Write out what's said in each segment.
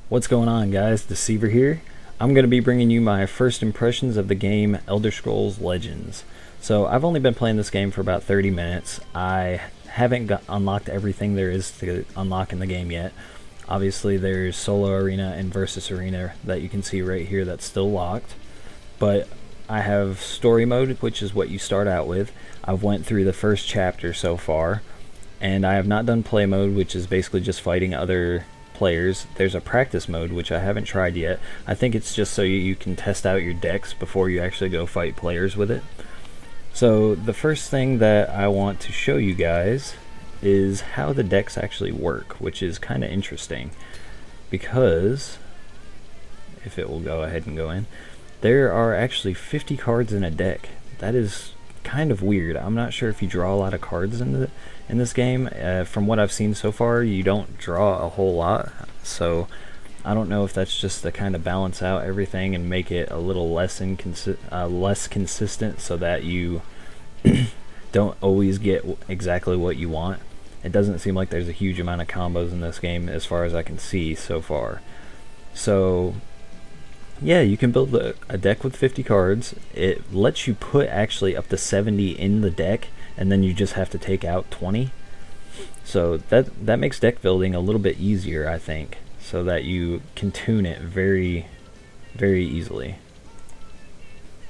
What's going on, guys? Deceiver here. I'm going to be bringing you my first impressions of the game Elder Scrolls Legends. So I've only been playing this game for about 30 minutes. I haven't unlocked everything there is to unlock in the game yet. Obviously there's Solo Arena and Versus Arena that you can see right here that's still locked. But I have Story Mode, which is what you start out with. I've went through the first chapter so far. And I have not done Play Mode, which is basically just fighting other players. There's a practice mode, which I haven't tried yet. I think it's just so you can test out your decks before you actually go fight players with it. So the first thing that I want to show you guys is how the decks actually work, which is kind of interesting because if it will go ahead and go in, there are actually 50 cards in a deck. That is kind of weird. I'm not sure if you draw a lot of cards in this game. From what I've seen so far, you don't draw a whole lot, so I don't know if that's just to kind of balance out everything and make it a little less consistent so that you don't always get exactly what you want. It doesn't seem like there's a huge amount of combos in this game as far as I can see so far. So yeah, you can build a deck with 50 cards. It lets you put actually up to 70 in the deck, and then you just have to take out 20. So that makes deck building a little bit easier, I think, so that you can tune it very, very easily.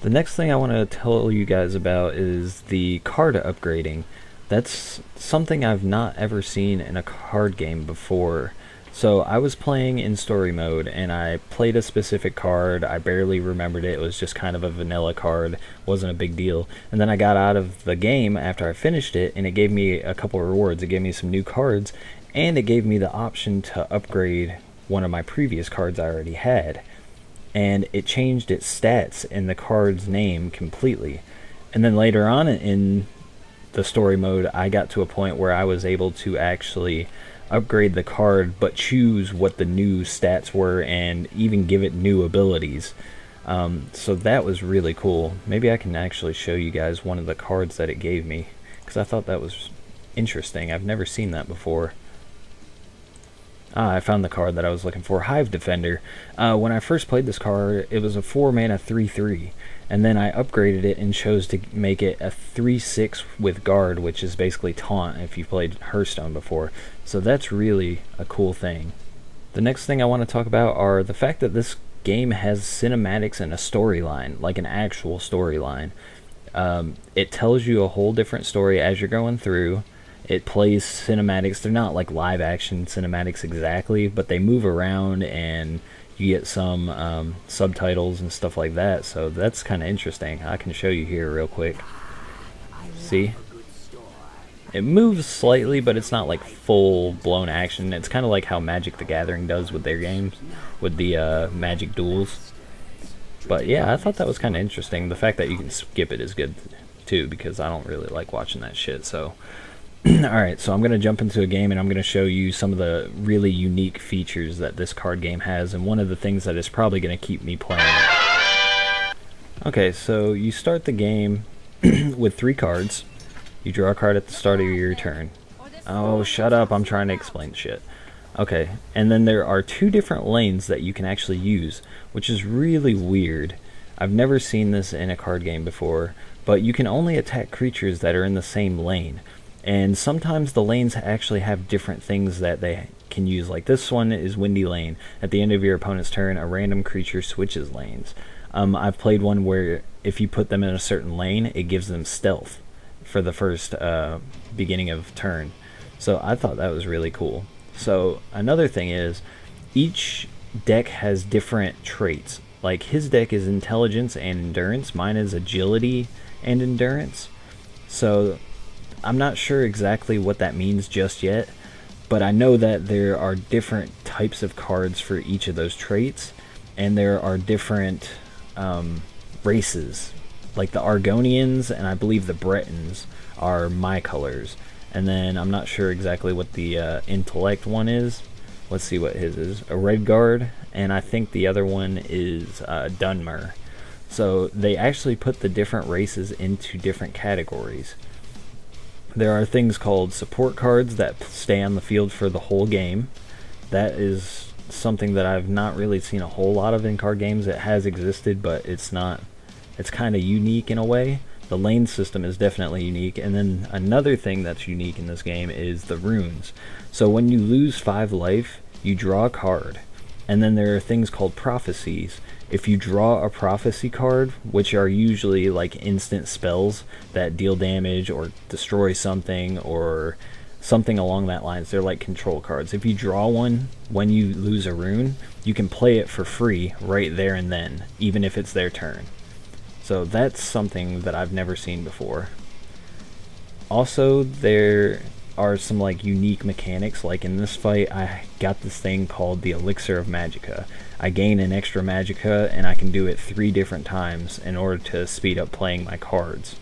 The next thing I want to tell you guys about is the card upgrading. That's something I've not ever seen in a card game before. So I was playing in story mode and I played a specific card. I barely remembered it. It was just kind of a vanilla card. Wasn't a big deal. And then I got out of the game after I finished it and it gave me a couple of rewards. It gave me some new cards and it gave me the option to upgrade one of my previous cards I already had. And it changed its stats in the card's name completely. And then later on in the story mode, I got to a point where I was able to actually upgrade the card but choose what the new stats were and even give it new abilities. So that was really cool. Maybe I can actually show you guys one of the cards that it gave me because I thought that was interesting. I've never seen that before. I found the card that I was looking for, Hive Defender. When I first played this card, it was a 4-mana 3/3, and then I upgraded it and chose to make it a 3/6 with Guard, which is basically Taunt if you've played Hearthstone before. So that's really a cool thing. The next thing I want to talk about are the fact that this game has cinematics and a storyline, like an actual storyline. It tells you a whole different story as you're going through. It plays cinematics. They're not like live action cinematics exactly, but they move around and you get some subtitles and stuff like that. So that's kind of interesting. I can show you here real quick. See? It moves slightly, but it's not like full blown action. It's kind of like how Magic the Gathering does with their games, with the Magic Duels. But yeah, I thought that was kind of interesting. The fact that you can skip it is good too, because I don't really like watching that shit. So alright, so I'm going to jump into a game and I'm going to show you some of the really unique features that this card game has, and one of the things that is probably going to keep me playing it. Okay, so you start the game with 3 cards. You draw a card at the start of your turn. Oh, shut up, I'm trying to explain shit. Okay, and then there are 2 different lanes that you can actually use, which is really weird. I've never seen this in a card game before, but you can only attack creatures that are in the same lane. And sometimes the lanes actually have different things that they can use. Like this one is Windy Lane. At the end of your opponent's turn, a random creature switches lanes. I've played one where if you put them in a certain lane, it gives them stealth for the first beginning of turn. So I thought that was really cool. So another thing is, each deck has different traits. Like his deck is intelligence and endurance. Mine is agility and endurance. So I'm not sure exactly what that means just yet, but I know that there are different types of cards for each of those traits, and there are different races. Like the Argonians and I believe the Bretons are my colors, and then I'm not sure exactly what the intellect one is. Let's see what his is. A Redguard, and I think the other one is Dunmer. So they actually put the different races into different categories. There are things called support cards that stay on the field for the whole game. That is something that I've not really seen a whole lot of in card games. It has existed, but it's not. It's kind of unique in a way. The lane system is definitely unique, and then another thing that's unique in this game is the runes. So when you lose 5 life, you draw a card, and then there are things called prophecies. If you draw a prophecy card, which are usually like instant spells that deal damage or destroy something or something along that lines, they're like control cards. If you draw one when you lose a rune, you can play it for free right there and then, even if it's their turn. So that's something that I've never seen before. Also, there are some like unique mechanics. Like in this fight, I got this thing called the Elixir of Magicka. I gain an extra Magicka, and I can do it 3 different times in order to speed up playing my cards.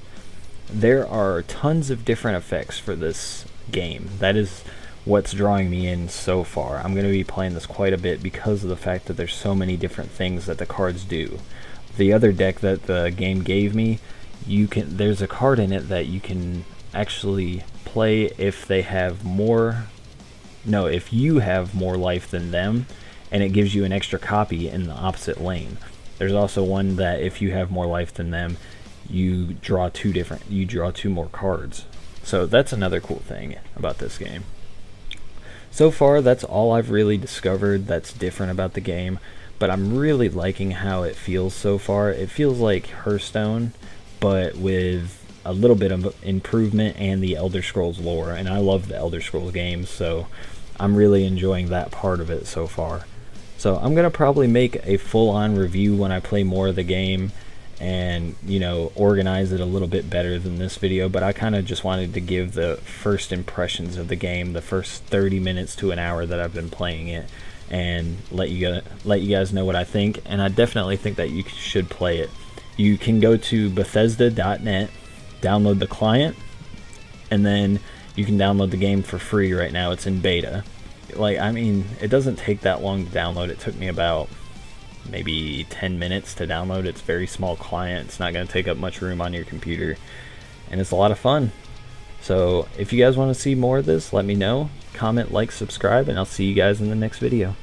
There are tons of different effects for this game. That is what's drawing me in so far. I'm going to be playing this quite a bit because of the fact that there's so many different things that the cards do. The other deck that the game gave me, there's a card in it that you can actually play if they have more, no, if you have more life than them, and it gives you an extra copy in the opposite lane. There's also one that if you have more life than them, you draw 2 more cards. So that's another cool thing about this game. So far, that's all I've really discovered that's different about the game. But I'm really liking how it feels so far. It feels like Hearthstone, but with a little bit of improvement and the Elder Scrolls lore. And I love the Elder Scrolls games, so I'm really enjoying that part of it so far. So I'm going to probably make a full-on review when I play more of the game and, you know, organize it a little bit better than this video. But I kind of just wanted to give the first impressions of the game, the first 30 minutes to an hour that I've been playing it, and let you guys know what I think. And I definitely think that you should play it. You can go to Bethesda.net, download the client, and then you can download the game for free right now. It's in beta. Like, I mean, it doesn't take that long to download. It took me about maybe 10 minutes to download. It's a very small client. It's not going to take up much room on your computer, and it's a lot of fun. So if you guys want to see more of this, let me know. Comment, like, subscribe, and I'll see you guys in the next video.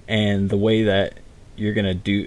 and the way that you're gonna do